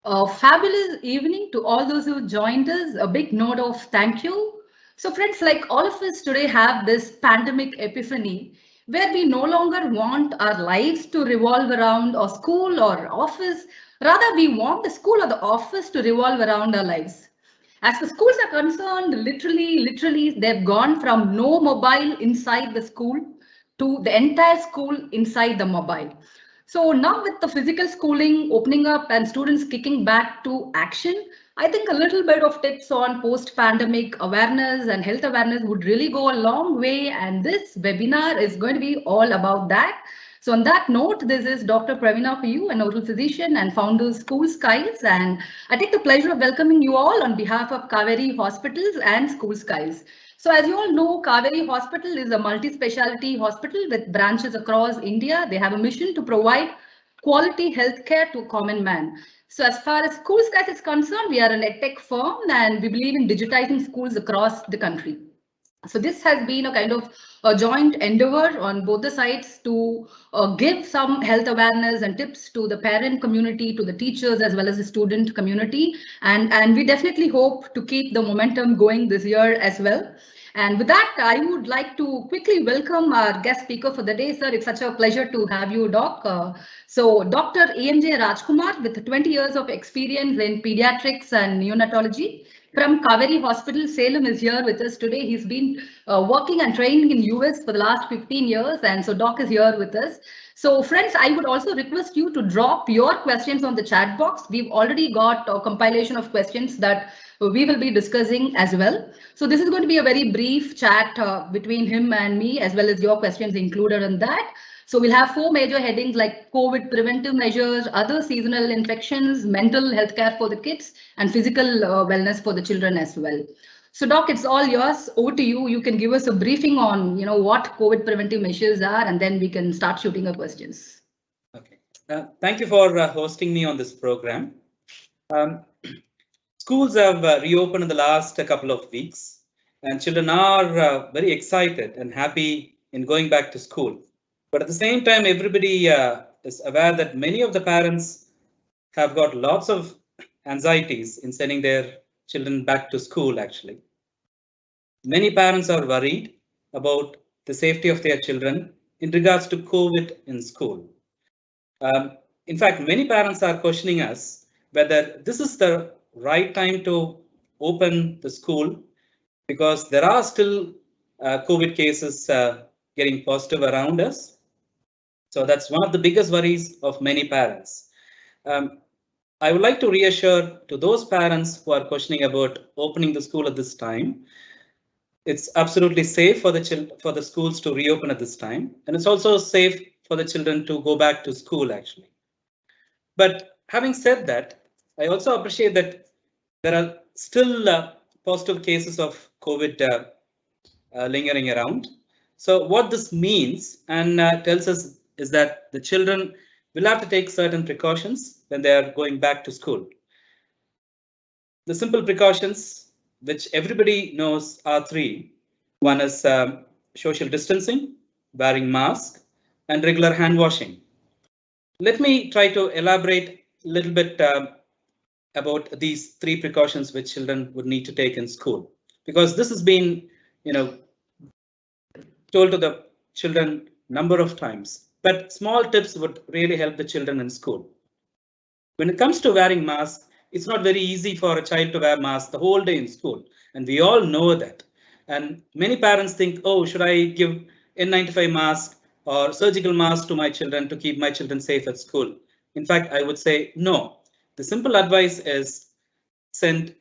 A fabulous evening to all those who joined us. A big note of thank you. So, friends, like all of us today have this pandemic epiphany where we no longer want our lives to revolve around our school or office. Rather, we want the school or the office to revolve around our lives. As the schools are concerned, literally, they've gone from no mobile inside the school to the entire school inside the mobile. So now with the physical schooling opening up and students kicking back to action, I think a little bit of tips on post-pandemic awareness and health awareness would really go a long way. And this webinar is going to be all about that. So on that note, this is Dr. Pravina for you, a nodal physician and founder of School Skies. And I take the pleasure of welcoming you all on behalf of Kaveri Hospitals and School Skies. So as you all know, Kaveri Hospital is a multi-speciality hospital with branches across India. They have a mission to provide quality healthcare to common man. So as far as School Skies is concerned, we are an edtech firm and we believe in digitizing schools across the country. So this has been a kind of a joint endeavor on both the sides to give some health awareness and tips to the parent community, to the teachers, as well as the student community. And we definitely hope to keep the momentum going this year as well. And with that, I would like to quickly welcome our guest speaker for the day, sir. It's such a pleasure to have you, Doc. So Dr. EMJ Rajkumar, with 20 years of experience in pediatrics and neonatology, from Kaveri Hospital, Salem is here with us today. He's been working and training in US for the last 15 years. And so Doc is here with us. So friends, I would also request you to drop your questions on the chat box. We've already got a compilation of questions that we will be discussing as well. So this is going to be a very brief chat between him and me, as well as your questions included in that. So we'll have four major headings like COVID preventive measures, other seasonal infections, mental health care for the kids, and physical wellness for the children as well. So Doc, it's all yours. Over to you. You can give us a briefing on, what COVID preventive measures are, and then we can start shooting our questions. Okay. Thank you for hosting me on this program. Um, Schools have reopened in the last couple of weeks, and children are very excited and happy in going back to school. But at the same time, everybody is aware that many of the parents have got lots of anxieties in sending their children back to school, actually. Many parents are worried about the safety of their children in regards to COVID in school. In fact, many parents are questioning us whether this is the right time to open the school because there are still COVID cases getting positive around us. So that's one of the biggest worries of many parents. I would like to reassure to those parents who are questioning about opening the school at this time. It's absolutely safe for the schools to reopen at this time, and it's also safe for the children to go back to school actually. But having said that, I also appreciate that there are still positive cases of COVID lingering around. So what this means and tells us is that the children will have to take certain precautions when they are going back to school. The simple precautions, which everybody knows, are three. One is social distancing, wearing mask, and regular hand washing. Let me try to elaborate a little bit about these three precautions which children would need to take in school, because this has been, told to the children number of times, but small tips would really help the children in school. When it comes to wearing masks, it's not very easy for a child to wear masks the whole day in school, and we all know that. And many parents think, oh, should I give N95 mask or surgical mask to my children to keep my children safe at school? In fact, I would say no. The simple advice is send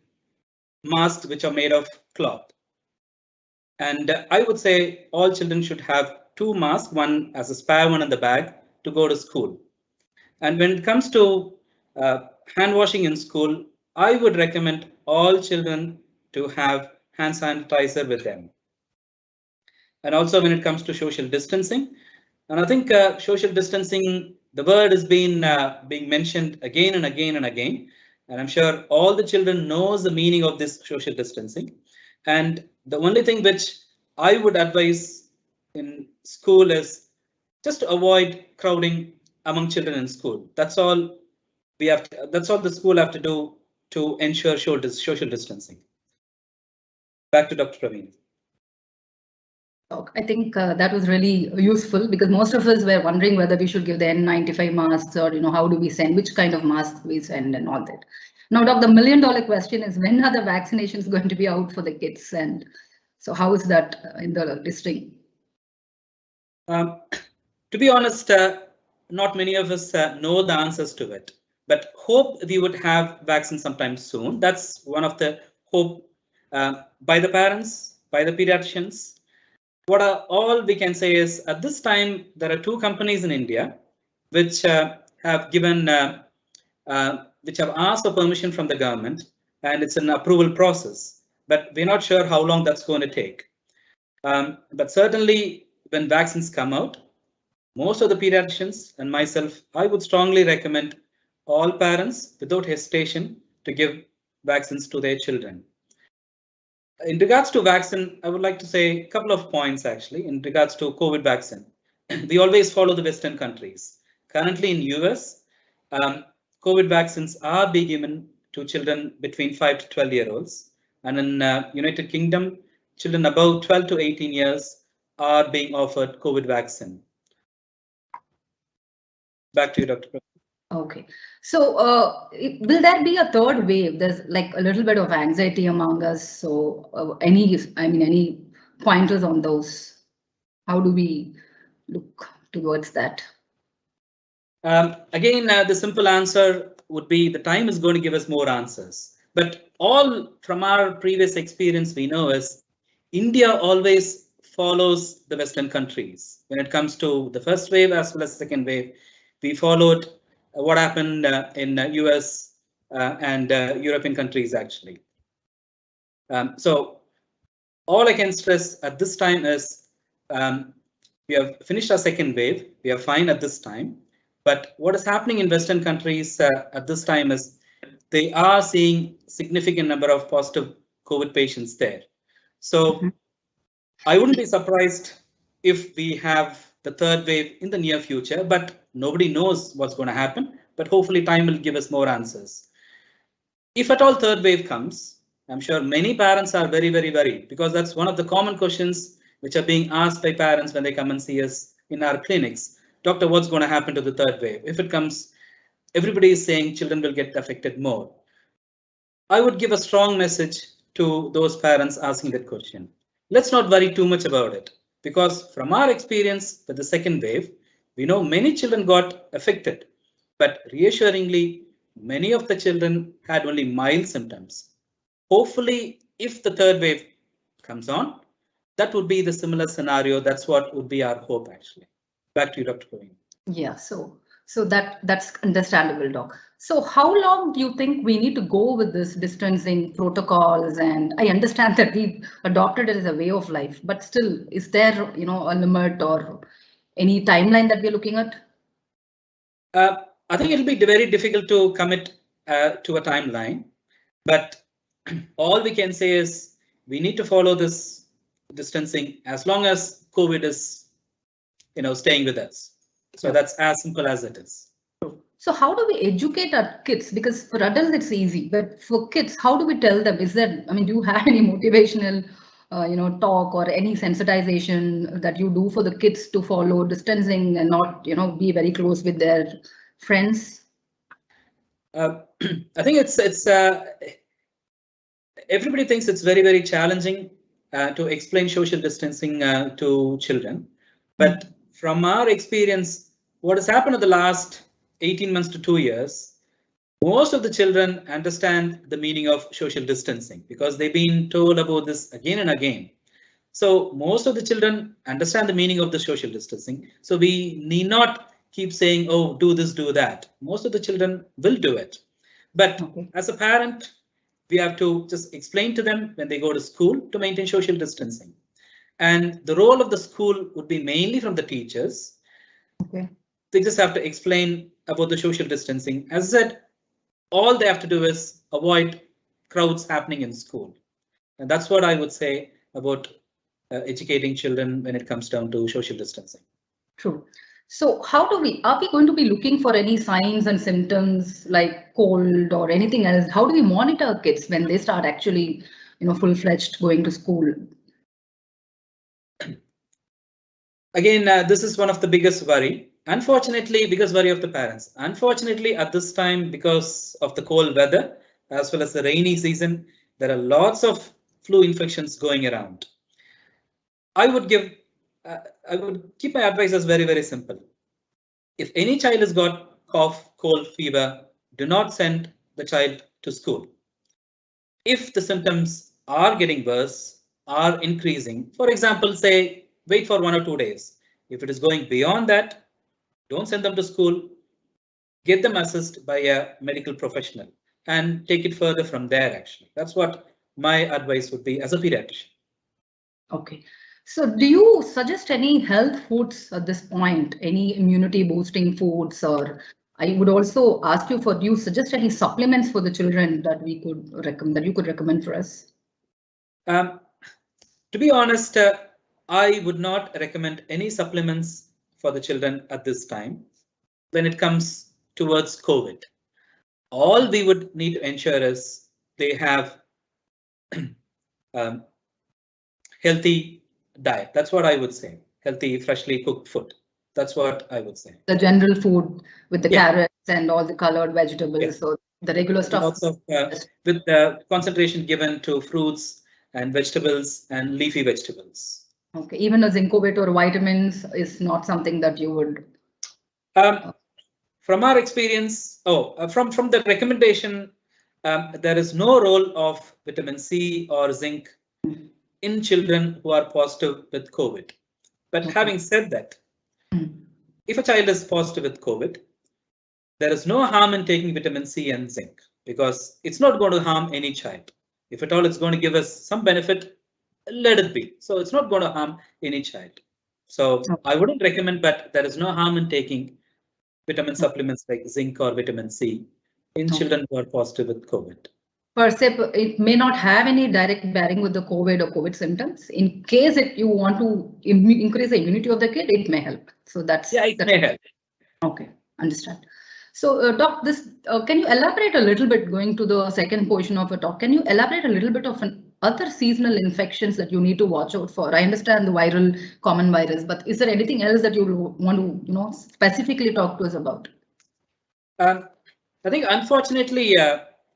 masks which are made of cloth. And I would say all children should have two masks, one as a spare one in the bag to go to school. And when it comes to hand washing in school, I would recommend all children to have hand sanitizer with them. And also when it comes to social distancing, and I think social distancing, the word has been being mentioned again and again and again. And I'm sure all the children knows the meaning of this social distancing. And the only thing which I would advise in school is just to avoid crowding among children in school. That's all we have to, that's all the school have to do to ensure social distancing. Back to Dr. Praveen. I think that was really useful because most of us were wondering whether we should give the N95 masks or, how do we send, which kind of mask we send and all that. Now, Doc, the million-dollar question is when are the vaccinations going to be out for the kids? And so how is that in the listing? To be honest, not many of us know the answers to it, but hope we would have vaccine sometime soon. That's one of the hope by the parents, by the pediatricians. What all we can say is at this time, there are two companies in India which have given, which have asked for permission from the government, and it's an approval process, but we're not sure how long that's going to take. But certainly when vaccines come out, most of the pediatricians and myself, I would strongly recommend all parents without hesitation to give vaccines to their children. In regards to vaccine, I would like to say a couple of points actually in regards to COVID vaccine. We always follow the Western countries. Currently in US, COVID vaccines are being given to children between 5 to 12-year-olds. And in United Kingdom, children above 12 to 18 years are being offered COVID vaccine. Back to you, Dr. Okay, so will there be a third wave? There's like a little bit of anxiety among us. So any pointers on those? How do we look towards that? Again, the simple answer would be the time is going to give us more answers. But all from our previous experience, we know is India always follows the Western countries when it comes to the first wave as well as second wave. We followed what happened in US and European countries actually. So all I can stress at this time is we have finished our second wave. We are fine at this time. But what is happening in Western countries at this time is they are seeing significant number of positive COVID patients there. So I wouldn't be surprised if we have the third wave in the near future, but nobody knows what's going to happen. But hopefully time will give us more answers. If at all third wave comes, I'm sure many parents are very, very worried because that's one of the common questions which are being asked by parents when they come and see us in our clinics. Doctor, what's going to happen to the third wave? If it comes, everybody is saying children will get affected more. I would give a strong message to those parents asking that question. Let's not worry too much about it because from our experience with the second wave, we know many children got affected, but reassuringly, many of the children had only mild symptoms. Hopefully, if the third wave comes on, that would be the similar scenario. That's what would be our hope actually. Back to you, Dr. Praveen. Yeah, so that's understandable, Doc. So how long do you think we need to go with this distancing protocols? And I understand that we've adopted it as a way of life, but still, is there a limit or any timeline that we're looking at? I think it'll be very difficult to commit to a timeline, but all we can say is we need to follow this distancing as long as COVID is, staying with us. So that's as simple as it is. So how do we educate our kids? Because for adults it's easy, but for kids, how do we tell them? Do you have any motivational, talk or any sensitization that you do for the kids to follow distancing and not, be very close with their friends? I think it's everybody thinks it's very, very challenging to explain social distancing to children. But from our experience, what has happened in the last 18 months to 2 years, most of the children understand the meaning of social distancing because they've been told about this again and again. So most of the children understand the meaning of the social distancing. So we need not keep saying, oh, do this, do that. Most of the children will do it. But as a parent, we have to just explain to them when they go to school to maintain social distancing. And the role of the school would be mainly from the teachers. Okay. They just have to explain about the social distancing. As I said, all they have to do is avoid crowds happening in school. And that's what I would say about educating children when it comes down to social distancing. True. So how are we going to be looking for any signs and symptoms like cold or anything else? How do we monitor kids when they start actually, full-fledged going to school? Again, this is one of the biggest worry. Unfortunately, biggest worry of the parents. Unfortunately, at this time, because of the cold weather as well as the rainy season, there are lots of flu infections going around. I would give, I would keep my advice as very, very simple. If any child has got cough, cold, fever, do not send the child to school. If the symptoms are getting worse, are increasing, for example, say, wait for 1 or 2 days. If it is going beyond that, don't send them to school, get them assessed by a medical professional and take it further from there. Actually, that's what my advice would be as a pediatrician. Okay. So do you suggest any health foods at this point, any immunity boosting foods, or I would also ask you for, do you suggest any supplements for the children that we could recommend, that you could recommend for us? Um, to be honest, I would not recommend any supplements for the children at this time when it comes towards COVID. All we would need to ensure is they have um, healthy diet. That's what I would say. Healthy, freshly cooked food. That's what I would say. The general food with the Yeah. carrots and all the colored Yeah. vegetables, so the regular stuff. Lots of with concentration given to fruits and vegetables and leafy vegetables. Okay, even a zinc or vitamins is not something that you would. From our experience, from the recommendation, there is no role of vitamin C or zinc in children who are positive with COVID. But having said that, if a child is positive with COVID, there is no harm in taking vitamin C and zinc because it's not going to harm any child. If at all it's going to give us some benefit, let it be. So it's not going to harm any child. So I wouldn't recommend, but there is no harm in taking vitamin supplements like zinc or vitamin C in children who are positive with COVID. Per se, it may not have any direct bearing with the COVID or COVID symptoms. In case you want to increase the immunity of the kid, it may help. So it may help. Okay, understand. So, Doc, can you elaborate a little bit? Going to the second portion of a talk, can you elaborate a little bit of other seasonal infections that you need to watch out for? I understand the viral common virus, but is there anything else that you want to specifically talk to us about? I think unfortunately,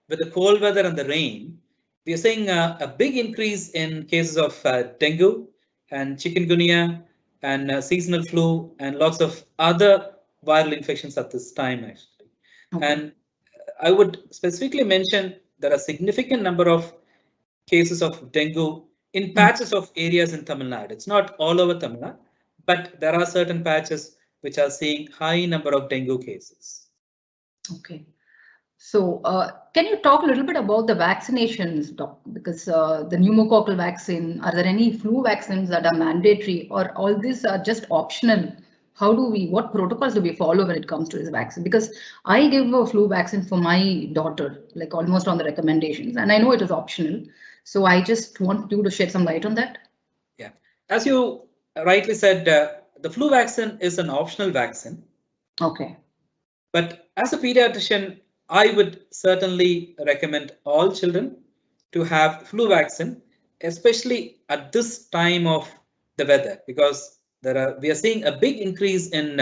with the cold weather and the rain, we are seeing a big increase in cases of dengue and chikungunya and seasonal flu and lots of other viral infections at this time, actually. Okay. And I would specifically mention there are significant number of cases of dengue in patches of areas in Tamil Nadu. It's not all over Tamil Nadu, but there are certain patches which are seeing high number of dengue cases. Okay. So can you talk a little bit about the vaccinations, Doc? Because the pneumococcal vaccine, are there any flu vaccines that are mandatory or all these are just optional? What protocols do we follow when it comes to this vaccine? Because I give a flu vaccine for my daughter, like almost on the recommendations, and I know it is optional. So I just want you to shed some light on that. Yeah, as you rightly said, the flu vaccine is an optional vaccine. Okay. But as a pediatrician, I would certainly recommend all children to have flu vaccine, especially at this time of the weather, because we are seeing a big increase in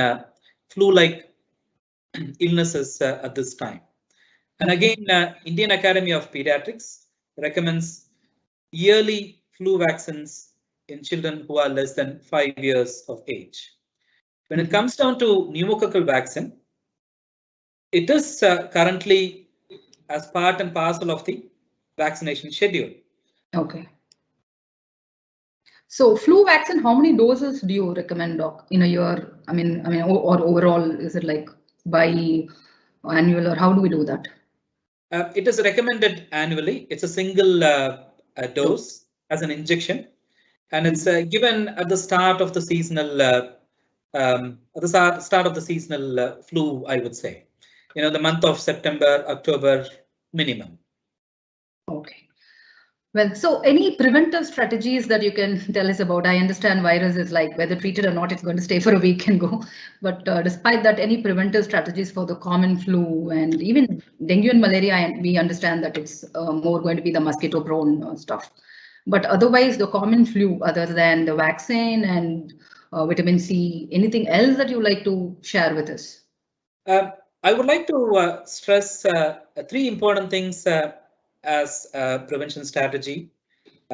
flu-like illnesses at this time. And again, Indian Academy of Pediatrics recommends yearly flu vaccines in children who are less than 5 years of age. When it comes down to pneumococcal vaccine, it is currently as part and parcel of the vaccination schedule. Okay. So flu vaccine, how many doses do you recommend, Doc, in a year? Or overall, is it like bi-annual or how do we do that? It is recommended annually. It's a single dose as an injection, and it's given at the start of the seasonal flu, I would say. The month of September, October minimum. Okay. Well, so any preventive strategies that you can tell us about? I understand virus is like whether treated or not, it's going to stay for a week and go. But despite that, any preventive strategies for the common flu and even dengue and malaria, and we understand that it's more going to be the mosquito-prone stuff. But otherwise, the common flu, other than the vaccine and vitamin C, anything else that you like to share with us? Uh, I would like to stress three important things as prevention strategy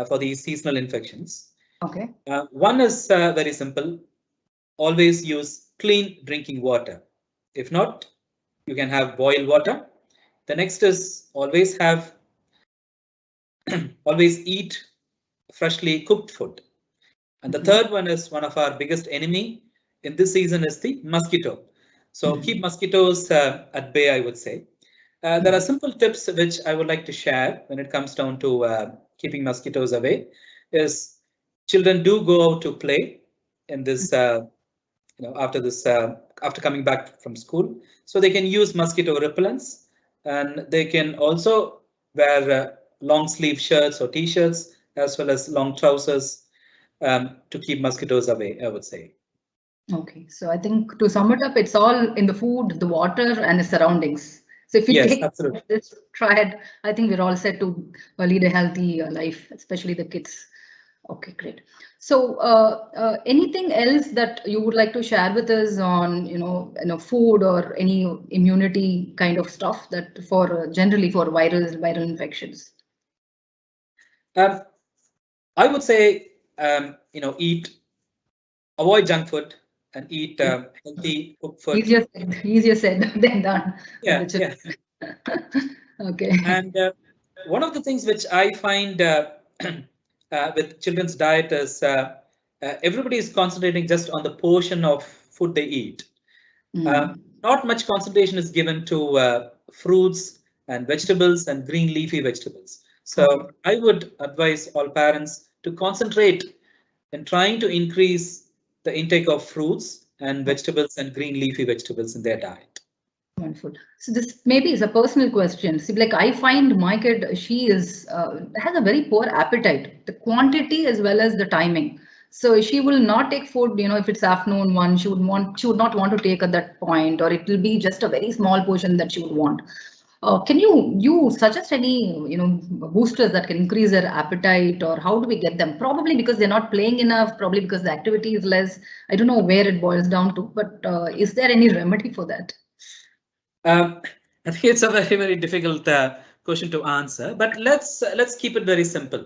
for these seasonal infections. Okay. One is very simple. Always use clean drinking water. If not, you can have boiled water. The next is always eat freshly cooked food. And the third one is one of our biggest enemy in this season is the mosquito. So keep mosquitoes at bay, I would say. There are simple tips which I would like to share when it comes down to keeping mosquitoes away. Is children do go out to play in this, after coming back from school, so they can use mosquito repellents, and they can also wear long sleeve shirts or t-shirts as well as long trousers to keep mosquitoes away, I would say. Okay, so I think to sum it up, it's all in the food, the water, and the surroundings. So if we Yes, take absolutely. this triad, I think we're all set to lead a healthy life, especially the kids. Okay, great. So anything else that you would like to share with us on, food or any immunity kind of stuff that for generally for viral infections? Um, I would say, avoid junk food and eat healthy cooked food. Easier said than done with Yeah, the yeah. children. Okay. And one of the things which I find with children's diet is everybody is concentrating just on the portion of food they eat. Mm. Not much concentration is given to fruits and vegetables and green leafy vegetables. Okay. So I would advise all parents to concentrate in trying to increase the intake of fruits and vegetables and green leafy vegetables in their diet. Wonderful. So this maybe is a personal question. See, like I find my kid, she is has a very poor appetite, the quantity as well as the timing. So she will not take food, if it's afternoon one, she would not want to take at that point, or it will be just a very small portion that she would want. Can you suggest any, boosters that can increase their appetite, or how do we get them? Probably because they're not playing enough, probably because the activity is less. I don't know where it boils down to, but is there any remedy for that? Um, I think it's a very, very difficult question to answer, but let's keep it very simple.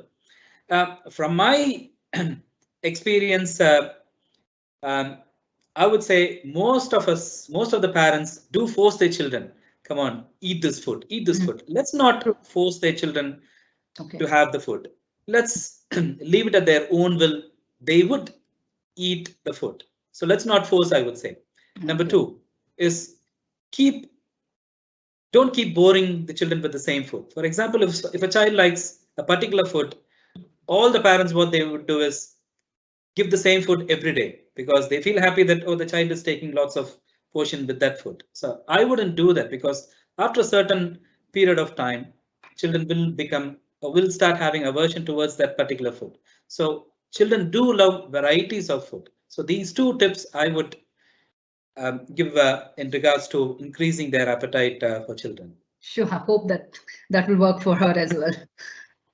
From my experience, um, I would say most of the parents do force their children. Come on, eat this food, eat this food. Let's not True. force their children to Okay. have the food. Let's leave it at their own will. They would eat the food. So let's not force, I would say. Number Okay. two is keep don't keep boring the children with the same food. For example, if a child likes a particular food, all the parents, what they would do is give the same food every day because they feel happy that, oh, the child is taking lots of portion with that food. So I wouldn't do that because after a certain period of time, children will become or will start having aversion towards that particular food. So children do love varieties of food. So these two tips I would give in regards to increasing their appetite for children. Sure. I hope that that will work for her as well.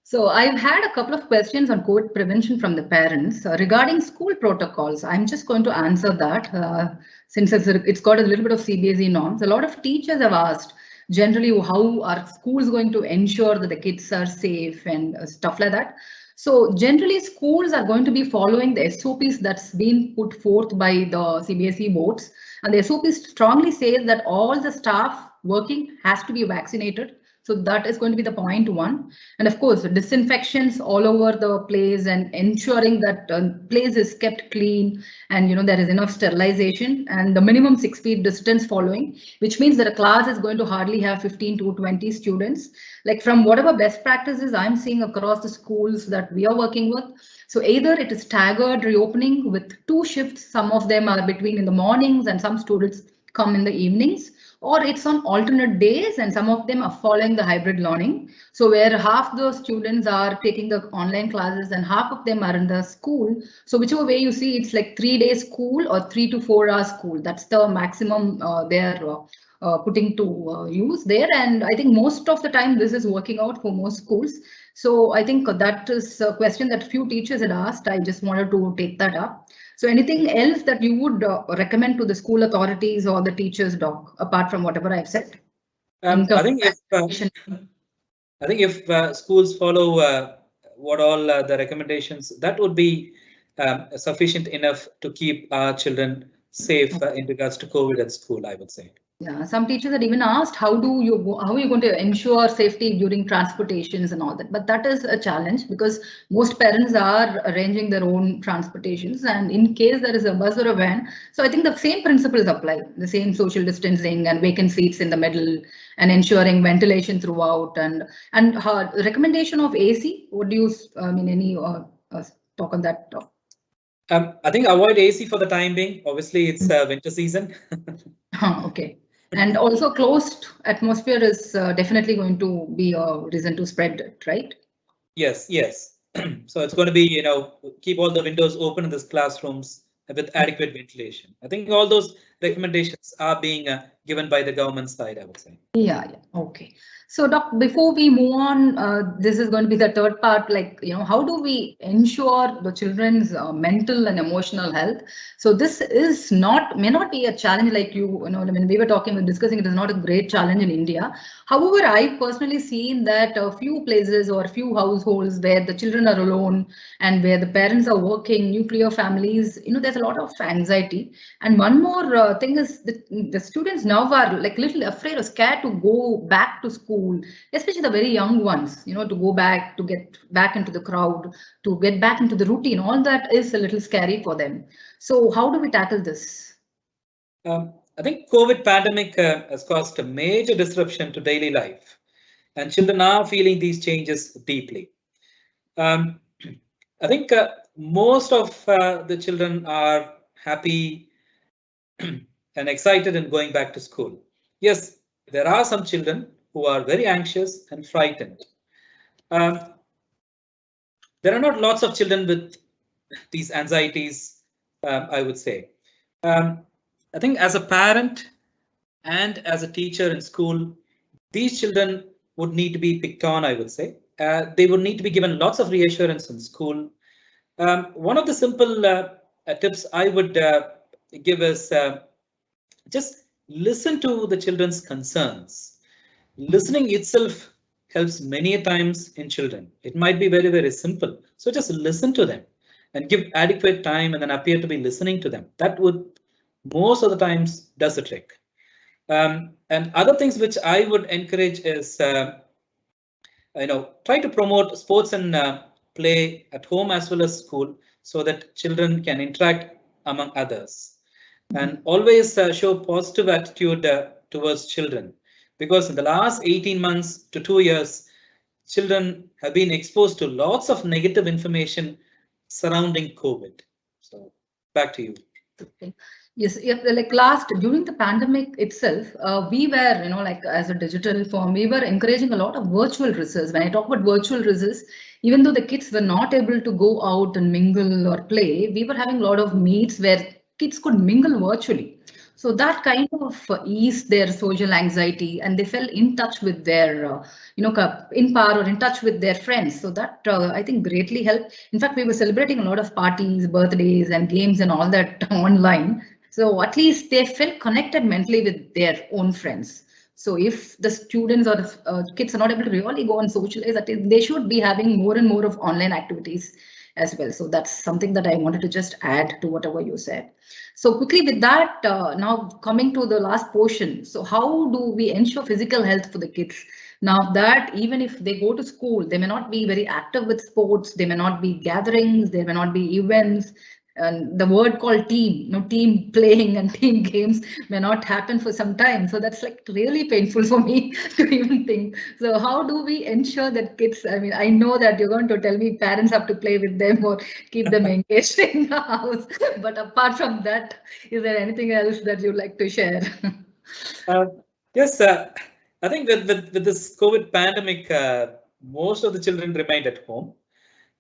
So I've had a couple of questions on COVID prevention from the parents regarding school protocols. I'm just going to answer that since it's got a little bit of CBSE norms. A lot of teachers have asked generally how are schools going to ensure that the kids are safe and stuff like that. So generally schools are going to be following the SOPs that's been put forth by the CBSE boards, and the SOP strongly says that all the staff working has to be vaccinated. So that is going to be the point one. And of course, disinfections all over the place and ensuring that place is kept clean, and there is enough sterilization and the minimum 6 feet distance following, which means that a class is going to hardly have 15 to 20 students. Like from whatever best practices I'm seeing across the schools that we are working with. So either it is staggered reopening with 2 shifts. Some of them are between in the mornings and some students come in the evenings, or it's on alternate days, and some of them are following the hybrid learning. So where half the students are taking the online classes and half of them are in the school. So whichever way you see, it's like 3 days school or 3 to 4 hours school. That's the maximum they're putting to use there. And I think most of the time this is working out for most schools. So I think that is a question that few teachers had asked. I just wanted to take that up. So anything else that you would recommend to the school authorities or the teachers, Doc, apart from whatever I've said? In I terms think of if schools follow what all the recommendations, that would be sufficient enough to keep our children safe in regards to COVID at school, I would say. yeah, some teachers had even asked how are you going to ensure safety during transportations and all that. But that is a challenge because most parents are arranging their own transportations, and in case there is a bus or a van, so I think the same principles apply. The same social distancing and vacant seats in the middle, and ensuring ventilation throughout, and recommendation of AC. What do you I mean? Any talk on that? I think avoid AC for the time being. Obviously, it's winter season. Okay. And also closed atmosphere is definitely going to be a reason to spread it, right? Yes, yes. So it's going to be, keep all the windows open in these classrooms with adequate ventilation. I think all those recommendations are being given by the government side, I would say. Yeah, yeah. Okay. So, Doc, before we move on, this is going to be the third part. Like, how do we ensure the children's mental and emotional health? So, this is may not be a challenge like when we were discussing, it is not a great challenge in India. However, I personally seen that a few places or a few households where the children are alone and where the parents are working, nuclear families, there's a lot of anxiety. And one more thing is the students now are like little afraid or scared to go back to school, especially the very young ones, to go back, to get back into the crowd, to get back into the routine. All that is a little scary for them. So how do we tackle this? I think COVID pandemic has caused a major disruption to daily life, and children are feeling these changes deeply. Um, I think most of the children are happy and excited in going back to school. Yes, there are some children who are very anxious and frightened. Um, there are not lots of children with these anxieties, I would say. I think as a parent and as a teacher in school, these children would need to be picked on, I would say. They would need to be given lots of reassurance in school. One of the simple tips I would give is just listen to the children's concerns. Listening itself helps many times in children. It might be very, very simple. So just listen to them and give adequate time and then appear to be listening to them. That would most of the times does the trick. And other things which I would encourage is, try to promote sports and play at home as well as school so that children can interact among others. And always show positive attitude towards children, because in the last 18 months to 2 years, children have been exposed to lots of negative information surrounding COVID. So back to you. Okay. Yes, like during the pandemic itself, we were, like as a digital firm, we were encouraging a lot of virtual research. When I talk about virtual research, even though the kids were not able to go out and mingle or play, we were having a lot of meets where kids could mingle virtually. So that kind of eased their social anxiety, and they felt in touch with their, in power or in touch with their friends. So that I think greatly helped. In fact, we were celebrating a lot of parties, birthdays, and games and all that online. So at least they felt connected mentally with their own friends. So if the students or kids are not able to really go and socialize, they should be having more and more of online activities as well. So that's something that I wanted to just add to whatever you said. So quickly with that, now coming to the last portion. So how do we ensure physical health for the kids? Now that even if they go to school, they may not be very active with sports, they may not be gatherings, there may not be events, and the word called team, team playing and team games may not happen for some time. So that's like really painful for me to even think. So how do we ensure that kids, I mean, I know that you're going to tell me parents have to play with them or keep them engaged in the house. But apart from that, is there anything else that you'd like to share? Yes, I think with this COVID pandemic, most of the children remained at home.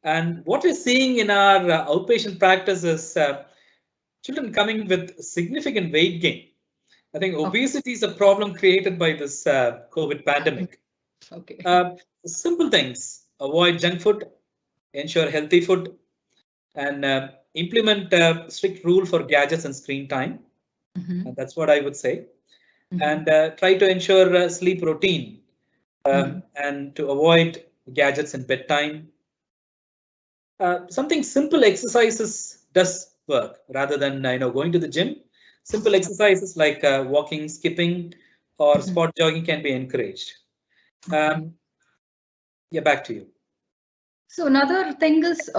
And what we're seeing in our outpatient practice is children coming with significant weight gain. I think Okay. obesity is a problem created by this COVID pandemic. Okay. Uh, Simple things: avoid junk food, ensure healthy food, and implement strict rule for gadgets and screen time. And Mhm, that's what I would say. mhm, And try to ensure sleep routine mhm. and to avoid gadgets in bedtime. Something simple exercises does work rather than going to the gym. Simple exercises like walking, skipping, or Mhm. spot jogging can be encouraged. Okay. Um, yeah, back to you. So another thing is,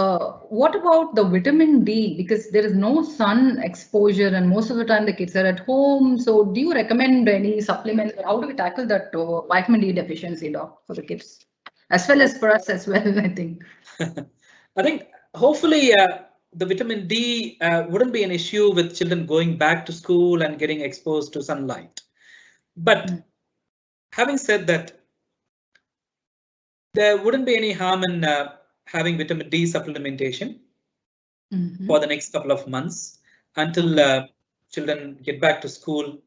what about the vitamin D? Because there is no sun exposure, and most of the time the kids are at home. So do you recommend any supplements? Or how do we tackle that vitamin D deficiency, doc, for the kids, as well as for us as well? I think. I think hopefully the vitamin D wouldn't be an issue with children going back to school and getting exposed to sunlight. But Mm. having said that, there wouldn't be any harm in having vitamin D supplementation for Mhm. the next couple of months until Okay. children get back to school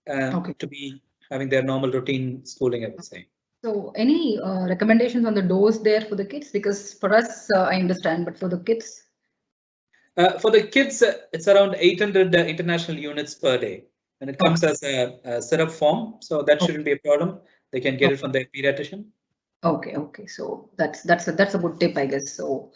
Okay. to be having their normal routine schooling, I would say. So any recommendations on the dose there for the kids? Because for us, I understand, but for the kids. For the kids, it's around 800 international units per day, and it comes Okay. as a syrup form, so that Okay. shouldn't be a problem. They can get it from their pediatrician. Okay, okay. So that's a good tip, I guess. So,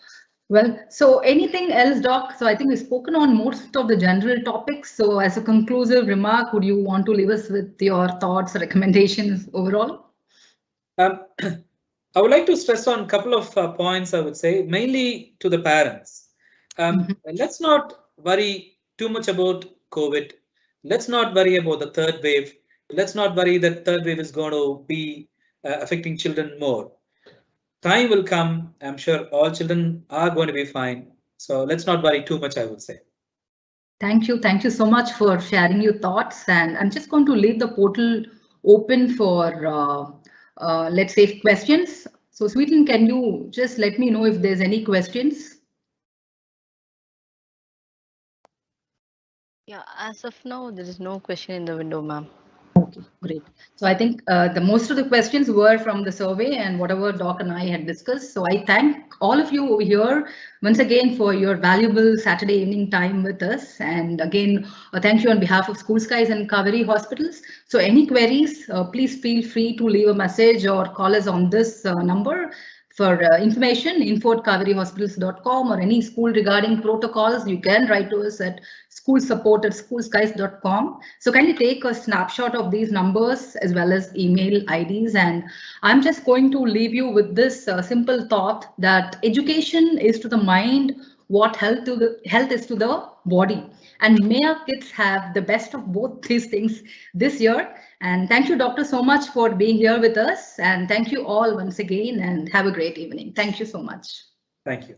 well, so anything else, Doc? So I think we've spoken on most of the general topics. So as a conclusive remark, would you want to leave us with your thoughts, recommendations overall? Um, I would like to stress on a couple of points, I would say, mainly to the parents. Mhm. Let's not worry too much about COVID. Let's not worry about the third wave. Let's not worry that third wave is going to be affecting children more. Time will come. I'm sure all children are going to be fine. So let's not worry too much, I would say. Thank you. Thank you so much for sharing your thoughts. And I'm just going to leave the portal open for, let's say, questions. So, Sweeten, can you just let me know if there's any questions? Yeah, as of now, there is no question in the window, ma'am. Okay, great. So I think the most of the questions were from the survey and whatever Doc and I had discussed. So I thank all of you over here once again for your valuable Saturday evening time with us. And again, thank you on behalf of School Skies and Kaveri Hospitals. So any queries, please feel free to leave a message or call us on this number. For information, info@kaverihospitals.com or any school regarding protocols, you can write to us at schoolsupport@schoolskies.com. So kindly take a snapshot of these numbers as well as email IDs. And I'm just going to leave you with this simple thought that education is to the mind what health is to the body. And may our kids have the best of both these things this year. And thank you, Doctor, so much for being here with us. And thank you all once again and have a great evening. Thank you so much. Thank you.